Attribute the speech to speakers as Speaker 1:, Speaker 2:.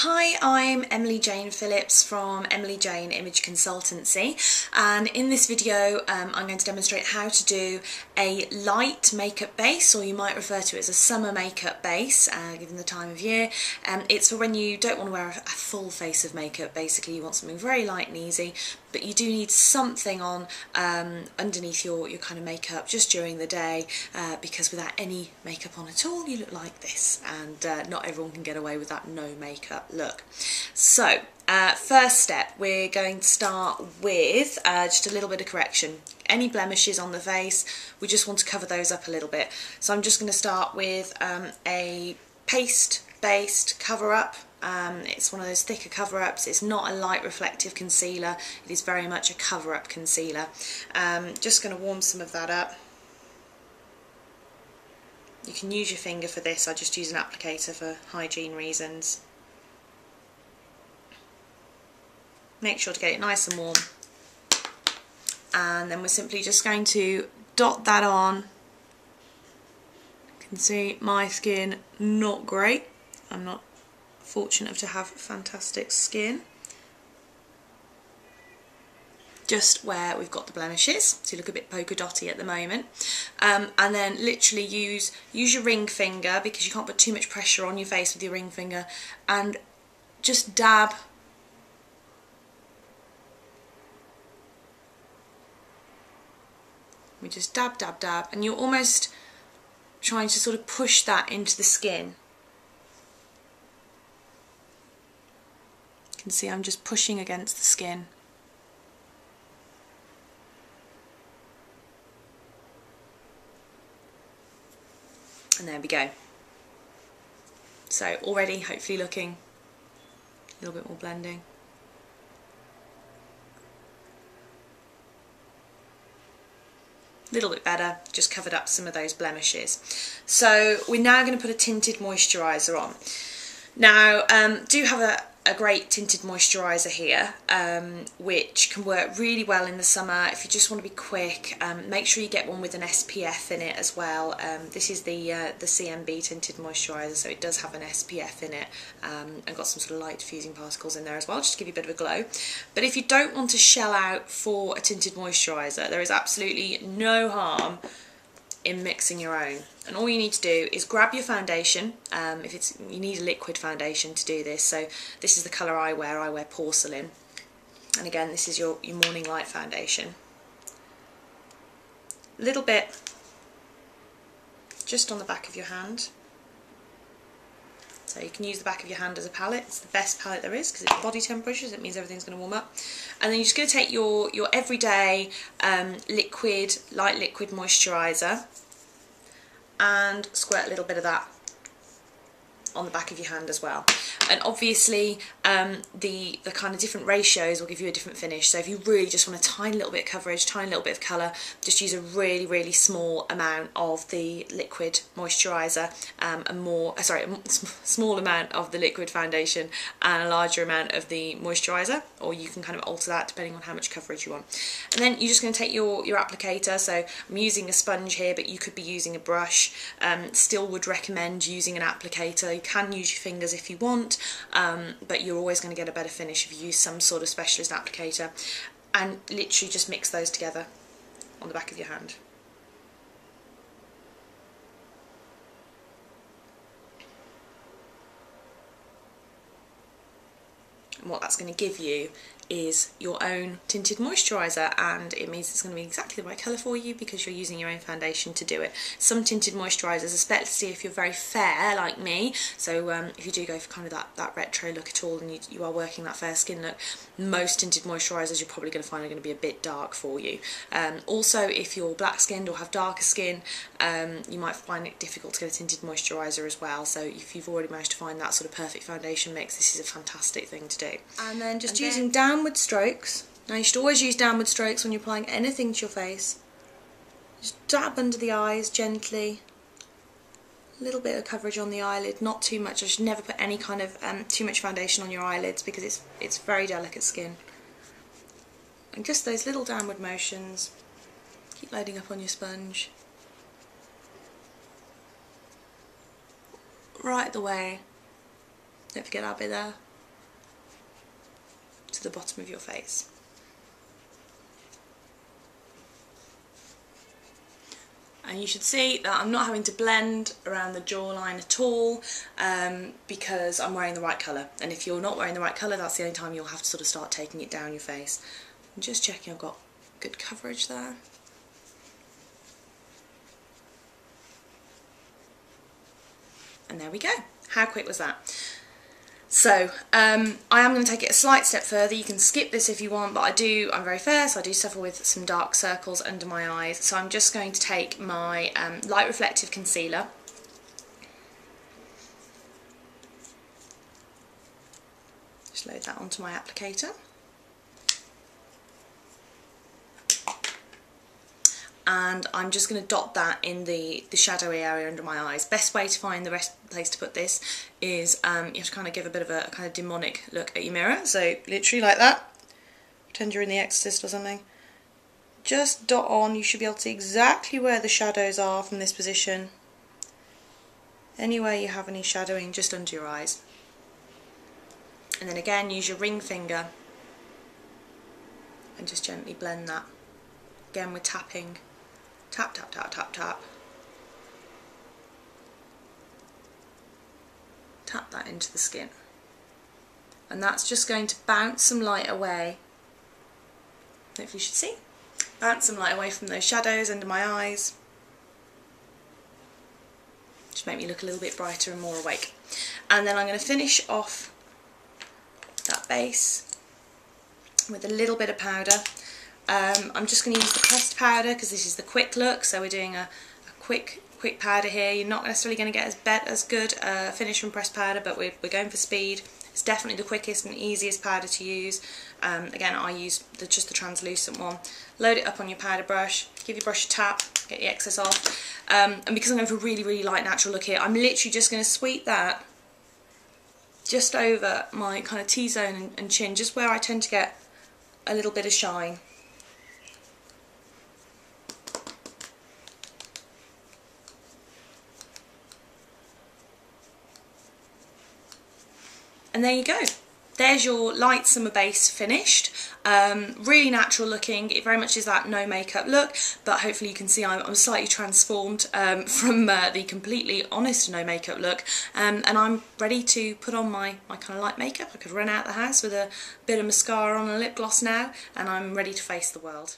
Speaker 1: Hi, I'm Emily Jane Phillips from Emily Jane Image Consultancy, and in this video I'm going to demonstrate how to do a light makeup base, or you might refer to it as a summer makeup base given the time of year. It's for when you don't want to wear a full face of makeup. Basically you want something very light and easy, but you do need something on underneath your kind of makeup just during the day, because without any makeup on at all you look like this, and not everyone can get away with that no makeup look. So first step, we're going to start with just a little bit of correction. Any blemishes on the face, we just want to cover those up a little bit. So I'm just going to start with a paste based cover up. It's one of those thicker cover-ups. It's not a light reflective concealer, it is very much a cover-up concealer. Just going to warm some of that up. You can use your finger for this, I just use an applicator for hygiene reasons. Make sure to get it nice and warm, and then we're simply just going to dot that on. You can see my skin, not great. I'm not fortunate to have fantastic skin. Just where we've got the blemishes, so you look a bit polka dotty at the moment, and then literally use your ring finger, because you can't put too much pressure on your face with your ring finger, and just dab. We just dab, dab, dab, and you're almost trying to sort of push that into the skin. You can see I'm just pushing against the skin. And there we go. So already hopefully looking a little bit more blending. A little bit better, just covered up some of those blemishes. So we're now going to put a tinted moisturiser on. Now, do have a great tinted moisturiser here, which can work really well in the summer if you just want to be quick. Make sure you get one with an SPF in it as well. This is the CMB tinted moisturiser, so it does have an SPF in it, and got some sort of light diffusing particles in there as well, just to give you a bit of a glow. But if you don't want to shell out for a tinted moisturiser, there is absolutely no harm in mixing your own. And all you need to do is grab your foundation. You need a liquid foundation to do this, so this is the colour I wear porcelain, and again this is your morning light foundation. A little bit just on the back of your hand, so you can use the back of your hand as a palette. It's the best palette there is because it's body temperature, so it means everything's going to warm up. And then you're just going to take your everyday light liquid moisturiser and squirt a little bit of that on the back of your hand as well. And obviously the kind of different ratios will give you a different finish. So if you really just want a tiny little bit of coverage, tiny little bit of colour, just use a really, really small amount of the liquid moisturiser, a small amount of the liquid foundation and a larger amount of the moisturiser, or you can kind of alter that depending on how much coverage you want. And then you're just going to take your applicator. So I'm using a sponge here, but you could be using a brush. Still would recommend using an applicator. You can use your fingers if you want, but you're always going to get a better finish if you use some sort of specialist applicator, and literally just mix those together on the back of your hand. And what that's going to give you is your own tinted moisturiser, and it means it's going to be exactly the right colour for you because you're using your own foundation to do it. Some tinted moisturisers, especially if you're very fair like me, so if you do go for kind of that retro look at all and you are working that fair skin look, most tinted moisturisers you're probably going to find are going to be a bit dark for you. Also, if you're black skinned or have darker skin, you might find it difficult to get a tinted moisturiser as well. So if you've already managed to find that sort of perfect foundation mix, this is a fantastic thing to do. And then using downward strokes. Now you should always use downward strokes when you're applying anything to your face. Just dab under the eyes gently. A little bit of coverage on the eyelid, not too much. I should never put any kind of too much foundation on your eyelids because it's very delicate skin. And just those little downward motions. Keep loading up on your sponge. Right the way. Don't forget that bit there. to the bottom of your face. And you should see that I'm not having to blend around the jawline at all because I'm wearing the right colour. And if you're not wearing the right colour, that's the only time you'll have to sort of start taking it down your face. I'm just checking I've got good coverage there. And there we go. How quick was that? So I am going to take it a slight step further. You can skip this if you want, but I'm very fair, so I do suffer with some dark circles under my eyes. So I'm just going to take my light reflective concealer. Just load that onto my applicator. And I'm just going to dot that in the shadowy area under my eyes. Best way to find the best place to put this is you have to kind of give a bit of a kind of demonic look at your mirror. So literally like that. Pretend you're in The Exorcist or something. Just dot on. You should be able to see exactly where the shadows are from this position. Anywhere you have any shadowing just under your eyes. And then again use your ring finger and just gently blend that. Again we're tapping. Tap, tap, tap, tap, tap. Tap that into the skin. And that's just going to bounce some light away. Hopefully you should see. Bounce some light away from those shadows under my eyes. Just make me look a little bit brighter and more awake. And then I'm going to finish off that base with a little bit of powder. I'm just going to use the pressed powder because this is the quick look, so we're doing a quick powder here. You're not necessarily going to get as good a finish from pressed powder, but we're going for speed. It's definitely the quickest and easiest powder to use. Again, I use just the translucent one. Load it up on your powder brush, give your brush a tap, get the excess off. And because I'm going for a really, really light natural look here, I'm literally just going to sweep that just over my kind of T-zone and chin, just where I tend to get a little bit of shine. And there you go. There's your light summer base finished. Really natural looking. It very much is that no makeup look, but hopefully you can see I'm slightly transformed from the completely honest no makeup look, and I'm ready to put on my kind of light makeup. I could run out the house with a bit of mascara on and a lip gloss now, and I'm ready to face the world.